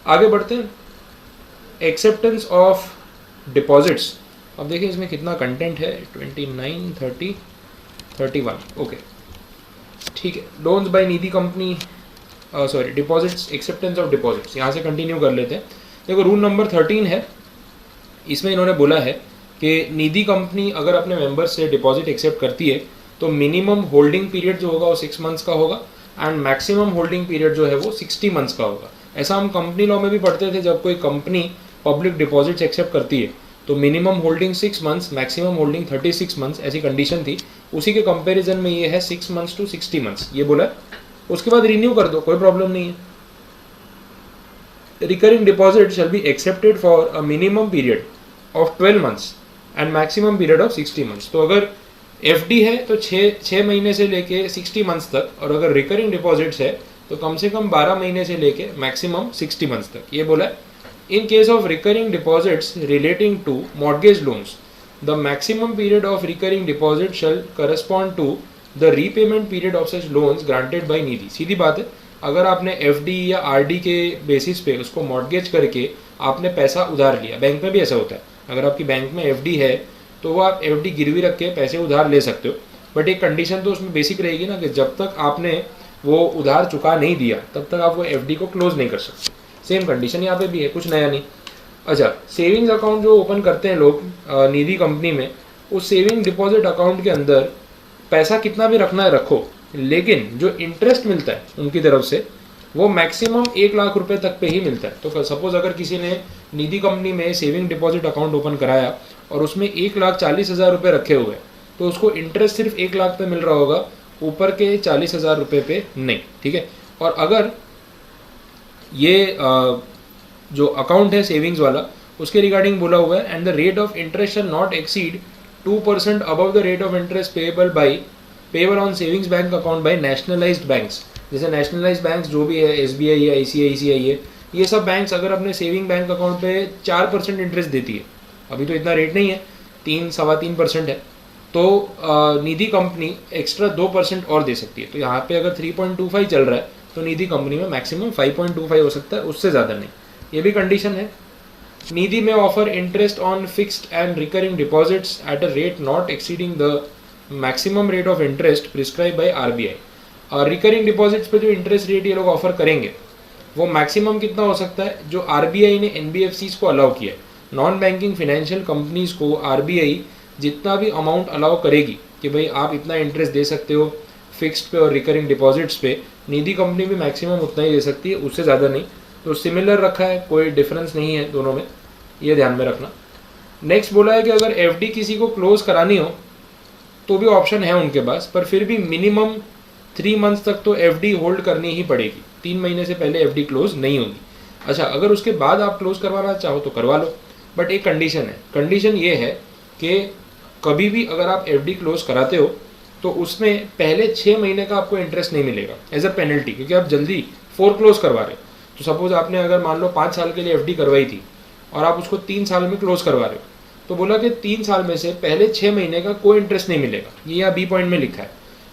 आगे बढ़ते हैं, एक्सेप्टेंस ऑफ डिपॉजिट्स। अब देखिए इसमें कितना कंटेंट है, 29, 30, 31, ओके ठीक है। Loans by Nidhi company, sorry deposits, acceptance of deposits, यहाँ से कंटिन्यू कर लेते हैं। देखो रूल नंबर 13 है, इसमें इन्होंने बोला है कि निधि कंपनी अगर अपने मेंबर्स से डिपॉजिट एक्सेप्ट करती है तो मिनिमम होल्डिंग पीरियड जो होगा वो 6 मंथ्स का होगा एंड मैक्सिमम होल्डिंग पीरियड जो है वो 60 मंथ्स का होगा। ऐसा हम कंपनी लॉ में भी पढ़ते थे, जब कोई कंपनी पब्लिक डिपॉजिट्स एक्सेप्ट करती है तो minimum holding 6 months, maximum holding 36 months, ऐसी कंडीशन थी। उसी के कंपैरिजन में ये है 6 मंथ्स टू 60 मंथ्स, ये बोला। उसके बाद रिन्यू कर दो, कोई प्रॉब्लम नहीं है। Recurring deposit shall be accepted for a minimum period of 12 months and maximum period of 60 months. तो अगर एफडी है तो 6 महीने से लेके 60 मंथ्स तक, और अगर रिकरिंग डिपॉजिट्स है तो कम से कम 12 महीने से लेके मैक्सिमम 60 मंथ्स तक, ये बोला है। In case of recurring deposits relating to mortgage loans, the maximum period of recurring deposit shall correspond to the repayment period of such loans granted by Nidhi. सीधी बात है, अगर आपने एफडी या आरडी के बेसिस पे उसको मॉर्गेज करके आपने पैसा उधार लिया, बैंक में भी ऐसा होता है, अगर आपकी बैंक में एफडी है तो वो आप एफडी गिरवी रख के पैसे उधार ले सकते हो, बट एक कंडीशन तो उसमें बेसिक रहेगी ना कि जब तक आपने वो उधार चुका नहीं दिया तब तक आप वो एफडी को क्लोज नहीं कर सकते। सेम कंडीशन यहाँ पे भी है, कुछ नया नहीं। अच्छा, सेविंग्स अकाउंट जो ओपन करते हैं लोग निधि कंपनी में, उस सेविंग डिपॉजिट अकाउंट के अंदर पैसा कितना भी रखना है रखो, लेकिन जो इंटरेस्ट मिलता है उनकी तरफ से वो मैक्सिमम 1 लाख रुपए तक पे ही मिलता है। तो सपोज अगर किसी ने निधि कंपनी में सेविंग डिपॉजिट अकाउंट ओपन कराया और उसमें 1,40,000 रुपये रखे हुए, तो उसको इंटरेस्ट सिर्फ 1 लाख पे मिल रहा होगा, ऊपर के 40,000 रुपये पे नहीं, ठीक है। और अगर ये जो अकाउंट है सेविंग्स वाला, उसके रिगार्डिंग बोला हुआ है, and the rate of interest shall not exceed 2% above the rate of interest payable on savings bank account by nationalised banks. जैसे नेशनलाइज्ड बैंक्स जो भी है, एसबीआई है, आईसीआईसीआई है, ये सब बैंक्स अगर अपने सेविंग बैंक अकाउंट पे 4% इंटरेस्ट देती है, अभी तो इतना रेट नहीं है, 3-3.25% है, तो निधि कंपनी एक्स्ट्रा 2% और दे सकती है। तो यहाँ पे अगर 3.25 चल रहा है तो निधि कंपनी में मैक्सिमम 5.25 हो सकता है, उससे ज़्यादा नहीं, ये भी कंडीशन है। निधि में offer interest on fixed and recurring deposits at a rate not exceeding the maximum rate of interest prescribe by RBI. और रिकरिंग डिपॉजिट्स पे जो इंटरेस्ट रेट ये लोग ऑफर करेंगे वो मैक्सिमम कितना हो सकता है, जो आरबीआई ने एनबीएफसीज को अलाउ किया है। नॉन बैंकिंग फाइनेंशियल कंपनीज को आरबीआई जितना भी अमाउंट अलाउ करेगी कि भाई आप इतना इंटरेस्ट दे सकते हो फिक्स्ड पे और रिकरिंग डिपॉजिट्स पे, निधि कंपनी भी मैक्सिमम उतना ही दे सकती है, उससे ज़्यादा नहीं। तो सिमिलर रखा है, कोई डिफरेंस नहीं है दोनों में, ये ध्यान में रखना। नेक्स्ट बोला है कि अगर एफडी किसी को क्लोज करानी हो तो भी ऑप्शन है उनके पास, पर फिर भी मिनिमम 3 मंथ्स तक तो एफडी होल्ड करनी ही पड़ेगी, 3 महीने से पहले एफडी क्लोज नहीं होगी। अच्छा, अगर उसके बाद आप क्लोज करवाना चाहो तो करवा लो, बट एक कंडीशन है। कंडीशन ये है कि कभी भी अगर आप एफडी क्लोज कराते हो तो उसमें पहले 6 महीने का आपको इंटरेस्ट नहीं मिलेगा एज अ पेनल्टी, क्योंकि आप जल्दी फोरक्लोज करवा रहे हो। तो सपोज आपने अगर मान लो 5 साल के लिए एफडी करवाई थी और आप उसको 3 साल में क्लोज करवा रहे हो, तो बोला कि 3 साल में से पहले 6 महीने का कोई इंटरेस्ट नहीं मिलेगा, ये यहाँ बी पॉइंट में लिखा है।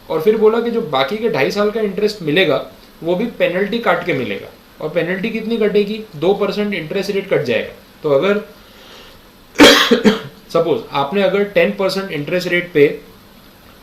और फिर बोला कि जो बाकी के 2.5 साल का इंटरेस्ट मिलेगा वो भी पेनल्टी काट के मिलेगा। और पेनल्टी कितनी कटेगी, 2% इंटरेस्ट रेट कट जाएगा। तो अगर सपोज आपने अगर 10% इंटरेस्ट रेट पे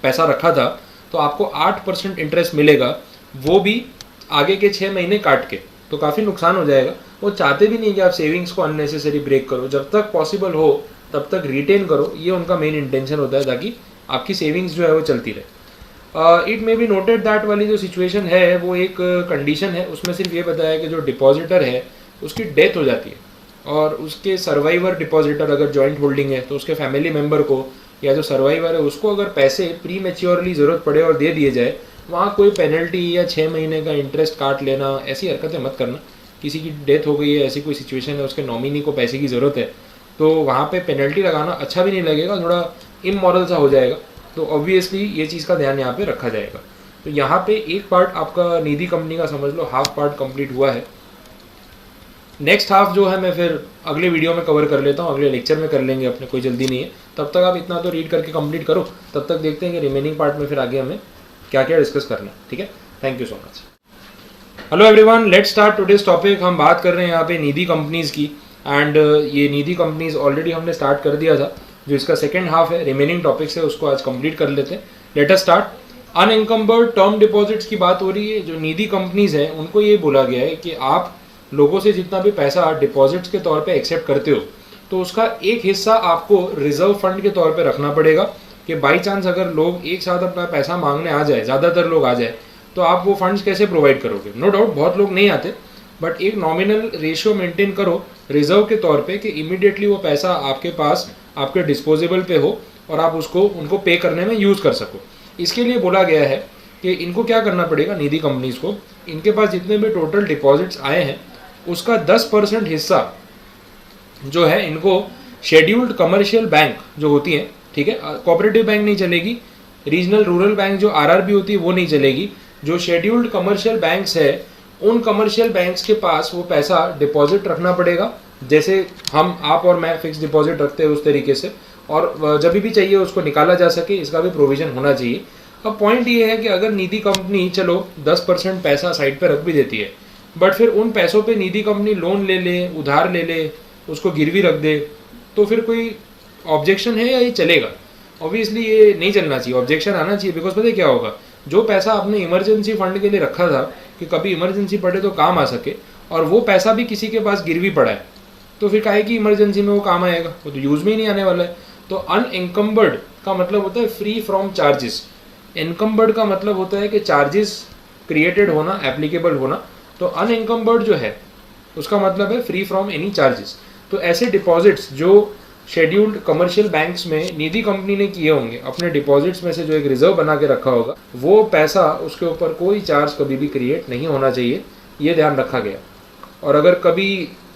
पैसा रखा था तो आपको 8% इंटरेस्ट मिलेगा, वो भी आगे के 6 महीने काट के, तो काफ़ी नुकसान हो जाएगा। वो चाहते भी नहीं कि आप सेविंग्स को अननेसेसरी ब्रेक करो, जब तक पॉसिबल हो तब तक रिटेन करो, ये उनका मेन इंटेंशन होता है, ताकि आपकी सेविंग्स जो है वो चलती रहे। It may be noted that वाली जो सिचुएशन है वो एक कंडीशन है, उसमें सिर्फ ये बताया कि जो डिपॉजिटर है उसकी डेथ हो जाती है और उसके सर्वाइवर डिपॉजिटर अगर जॉइंट होल्डिंग है तो उसके फैमिली मेम्बर को या जो सर्वाइवर है उसको अगर पैसे प्री मैच्योरली ज़रूरत पड़े और दे दिए जाए, वहाँ कोई पेनल्टी या 6 महीने का इंटरेस्ट काट लेना, ऐसी हरकतें मत करना। किसी की डेथ हो गई है, ऐसी कोई सिचुएशन है, उसके नॉमिनी को पैसे की ज़रूरत है, तो वहाँ पे पेनल्टी लगाना अच्छा भी नहीं लगेगा, थोड़ा इमोरल सा हो जाएगा। तो ऑब्वियसली ये चीज़ का ध्यान यहाँ पे रखा जाएगा। तो यहाँ पे एक पार्ट आपका निधि कंपनी का समझ लो, हाफ पार्ट कंप्लीट हुआ है। नेक्स्ट हाफ जो है मैं फिर अगले वीडियो में कवर कर लेता हूँ, अगले लेक्चर में कर लेंगे अपने, कोई जल्दी नहीं है। तब तक आप इतना तो रीड करके कंप्लीट करो, तब तक देखते हैं कि रिमेनिंग पार्ट में फिर आगे हमें क्या क्या डिस्कस करना है। ठीक है, thank you so much. Hello everyone, let's start today's topic. हम बात कर रहे हैं यहाँ पे निधि कंपनीज की एंड ये निधि कंपनीज ऑलरेडी हमने स्टार्ट कर दिया था। जो इसका सेकेंड हाफ है, रिमेनिंग टॉपिक्स है, उसको आज कंप्लीट कर लेते हैं। Let us start. Unencumbered term deposits की बात हो रही है। जो निधि कंपनीज है उनको ये बोला गया है कि आप लोगों से जितना भी पैसा डिपॉजिट्स के तौर पे एक्सेप्ट करते हो तो उसका एक हिस्सा आपको रिजर्व फंड के तौर पे रखना पड़ेगा कि बाई चांस अगर लोग एक साथ अपना पैसा मांगने आ जाए, ज़्यादातर लोग आ जाए, तो आप वो फंड्स कैसे प्रोवाइड करोगे। नो डाउट बहुत लोग नहीं आते, बट एक नॉमिनल रेशियो मेंटेन करो रिजर्व के तौर पे कि इमीडिएटली वो पैसा आपके पास आपके डिस्पोजेबल पे हो और आप उसको उनको पे करने में यूज़ कर सको। इसके लिए बोला गया है कि इनको क्या करना पड़ेगा, निधि कंपनीज को, इनके पास जितने भी टोटल डिपॉजिट्स आए हैं उसका 10% हिस्सा जो है इनको शेड्यूल्ड कमर्शियल बैंक जो होती हैं, ठीक है, कोऑपरेटिव बैंक नहीं चलेगी, रीजनल रूरल बैंक जो आरआरबी होती है वो नहीं चलेगी, जो शेड्यूल्ड कमर्शियल बैंक्स है उन कमर्शियल बैंक्स के पास वो पैसा डिपॉजिट रखना पड़ेगा, जैसे हम आप और मैं फिक्स डिपॉजिट रखते हैं उस तरीके से, और जब भी चाहिए उसको निकाला जा सके, इसका भी प्रोविजन होना चाहिए। अब पॉइंट ये है कि अगर निधि कंपनी चलो 10% पैसा साइड पे रख भी देती है, बट फिर उन पैसों पे निधि कंपनी लोन ले ले, उधार ले ले, उसको गिरवी रख दे, तो फिर कोई ऑब्जेक्शन है या ये चलेगा? ऑब्वियसली ये नहीं चलना चाहिए, ऑब्जेक्शन आना चाहिए। बिकॉज पता है क्या होगा, जो पैसा आपने इमरजेंसी फंड के लिए रखा था कि कभी इमरजेंसी पड़े तो काम आ सके, और वो पैसा भी किसी के पास गिरवी पड़ा है, तो फिर काहे की इमरजेंसी में वो काम आएगा, वो तो यूज़ में ही नहीं आने वाला है। तो अनएंकम्बर्ड का मतलब होता है फ्री फ्रॉम चार्जेस, एनकम्बर्ड का मतलब होता है कि चार्जेस क्रिएटेड होना, एप्लीकेबल होना। तो अनएंकम्बर्ड जो है उसका मतलब है फ्री फ्रॉम एनी चार्जेस। तो ऐसे डिपॉजिट्स जो शेड्यूल्ड कमर्शियल बैंक्स में निधि कंपनी ने किए होंगे, अपने डिपॉजिट्स में से जो एक रिजर्व बना के रखा होगा, वो पैसा उसके ऊपर कोई चार्ज कभी भी क्रिएट नहीं होना चाहिए, ये ध्यान रखा गया। और अगर कभी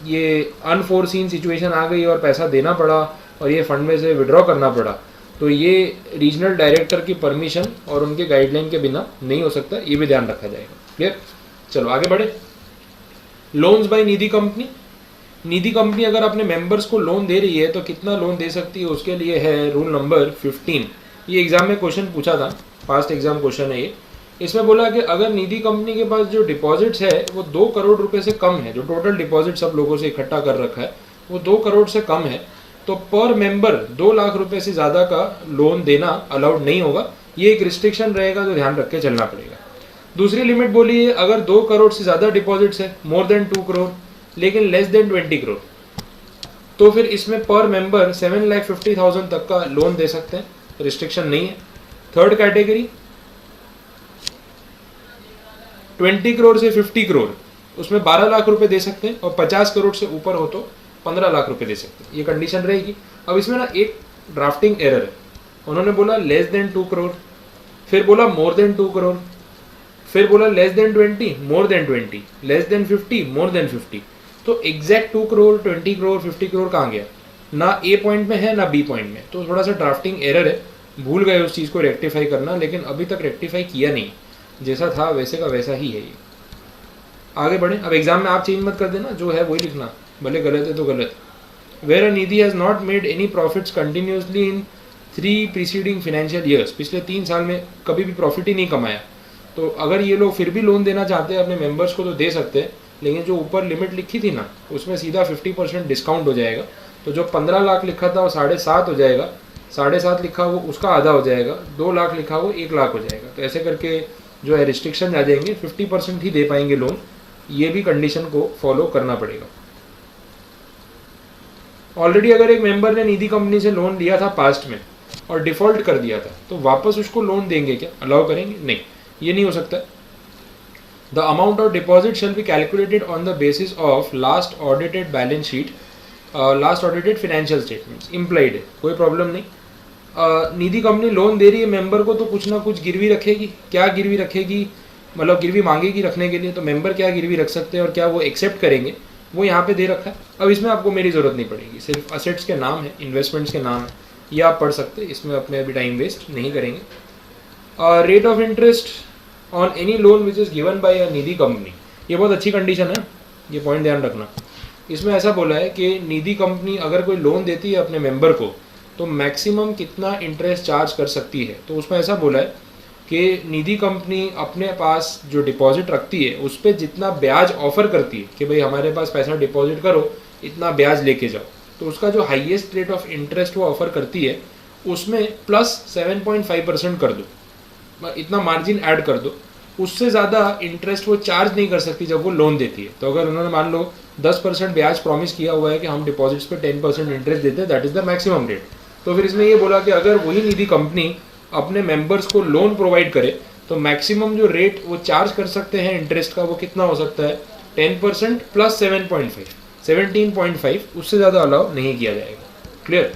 ये अनफोर्सीन सिचुएशन आ गई और पैसा देना पड़ा और ये फंड में से विड्रॉ करना पड़ा, तो ये रीजनल डायरेक्टर की परमिशन और उनके गाइडलाइन के बिना नहीं हो सकता, ये भी ध्यान रखा जाएगा। क्लियर? चलो आगे बढ़े। Loans by Nidhi company. Nidhi company अगर अपने मेंबर्स को लोन दे रही है तो कितना लोन दे सकती है, उसके लिए है रूल नंबर 15। ये एग्जाम में क्वेश्चन पूछा था, पास्ट एग्जाम क्वेश्चन है ये। इसमें बोला कि अगर निधि कंपनी के पास जो डिपॉजिट्स है वो 2 करोड़ रुपए से कम है, जो टोटल डिपॉजिट सब लोगों से इकट्ठा कर रखा है वो 2 करोड़ से कम है, तो पर मेंबर 2 लाख रुपए से ज़्यादा का लोन देना अलाउड नहीं होगा। ये एक रिस्ट्रिक्शन रहेगा जो ध्यान रख के चलना पड़ेगा। दूसरी लिमिट बोली है, अगर 2 करोड़ से ज़्यादा डिपॉजिट्स है, मोर देन 2 करोड़ लेकिन लेस देन 20 करोड़, तो फिर इसमें पर मेंबर 7,50,000 तक का लोन दे सकते हैं, रिस्ट्रिक्शन नहीं है। थर्ड कैटेगरी 20 करोड़ से 50 करोड़, उसमें 12 लाख रुपए दे सकते हैं, और 50 करोड़ से ऊपर हो तो 15 लाख रुपए दे सकते हैं, ये कंडीशन रहेगी। अब इसमें ना एक ड्राफ्टिंग एरर है, उन्होंने बोला लेस देन 2 करोड़, फिर बोला मोर देन 2 करोड़, फिर बोला less than 20, more than 20, less than 50, more than 50। तो एग्जैक्ट 2 करोड़, 20 करोड़, 50 करोड़ कहाँ गया? ना ए पॉइंट में है ना बी पॉइंट में, तो थोड़ा सा ड्राफ्टिंग एरर है, भूल गए उस चीज़ को रेक्टिफाई करना, लेकिन अभी तक रेक्टिफाई किया नहीं, जैसा था वैसे का वैसा ही है ये। आगे बढ़े। अब एग्जाम में आप चेंज मत कर देना, जो है वही लिखना, भले गलत है तो गलत। Where a Nidhi has not made any profits continuously in 3 preceding financial years, पिछले 3 साल में कभी भी प्रॉफिट ही नहीं कमाया, तो अगर ये लोग फिर भी लोन देना चाहते हैं अपने मेंबर्स को तो दे सकते हैं, लेकिन जो ऊपर लिमिट लिखी थी ना उसमें सीधा 50% डिस्काउंट हो जाएगा। तो जो 15 लाख लिखा था वो 7.5 हो जाएगा, 7.5 लिखा वो उसका आधा हो जाएगा, 2 लाख लिखा वो 1 लाख हो जाएगा। तो ऐसे करके जो है रिस्ट्रिक्शन आ जाएंगे, 50% ही दे पाएंगे लोन, ये भी कंडीशन को फॉलो करना पड़ेगा। ऑलरेडी अगर एक मेंबर ने निधि कंपनी से लोन लिया था पास्ट में और डिफॉल्ट कर दिया था, तो वापस उसको लोन देंगे क्या, अलाउ करेंगे? नहीं, ये नहीं हो सकता। The amount of deposit shall be calculated on the basis of last audited balance sheet, last audited financial statements. Implied है, कोई प्रॉब्लम नहीं। निधि कंपनी लोन दे रही है मेंबर को तो कुछ ना कुछ गिरवी रखेगी। क्या गिरवी रखेगी, मतलब गिरवी मांगेगी रखने के लिए, तो मेंबर क्या गिरवी रख सकते हैं और क्या वो एक्सेप्ट करेंगे, वो यहाँ पे दे रखा है। अब इसमें आपको मेरी ज़रूरत नहीं पड़ेगी, सिर्फ असेट्स के नाम है, इन्वेस्टमेंट्स के नाम है, ये आप पढ़ सकते हैं, इसमें अपने अभी टाइम वेस्ट नहीं करेंगे। Rate of interest on any loan which is given by a Nidhi company, ये बहुत अच्छी कंडीशन है, ये पॉइंट ध्यान रखना। इसमें ऐसा बोला है कि निधि कंपनी अगर कोई लोन देती है अपने मेंबर को तो मैक्सिमम कितना इंटरेस्ट चार्ज कर सकती है। तो उसमें ऐसा बोला है कि निधि कंपनी अपने पास जो डिपॉजिट रखती है उस पर जितना ब्याज ऑफर करती है कि भाई हमारे पास पैसा डिपॉजिट करो, इतना ब्याज लेके जाओ, तो उसका जो हाईएस्ट रेट ऑफ इंटरेस्ट वो ऑफर करती है उसमें प्लस 7.5% कर दो, इतना मार्जिन ऐड कर दो। उससे ज़्यादा इंटरेस्ट वो चार्ज नहीं कर सकती जब वो लोन देती है। तो अगर उन्होंने मान लो 10% ब्याज प्रॉमिस किया हुआ है कि हम डिपॉजिट्स पे 10% इंटरेस्ट देते हैं, that is the maximum rate, तो फिर इसमें ये बोला कि अगर वही निधि कंपनी अपने मेंबर्स को लोन प्रोवाइड करे तो मैक्सिमम जो रेट वो चार्ज कर सकते हैं इंटरेस्ट का वो कितना हो सकता है, 10% प्लस 7.5, 17.5, उससे ज़्यादा अलाउ नहीं किया जाएगा। क्लियर?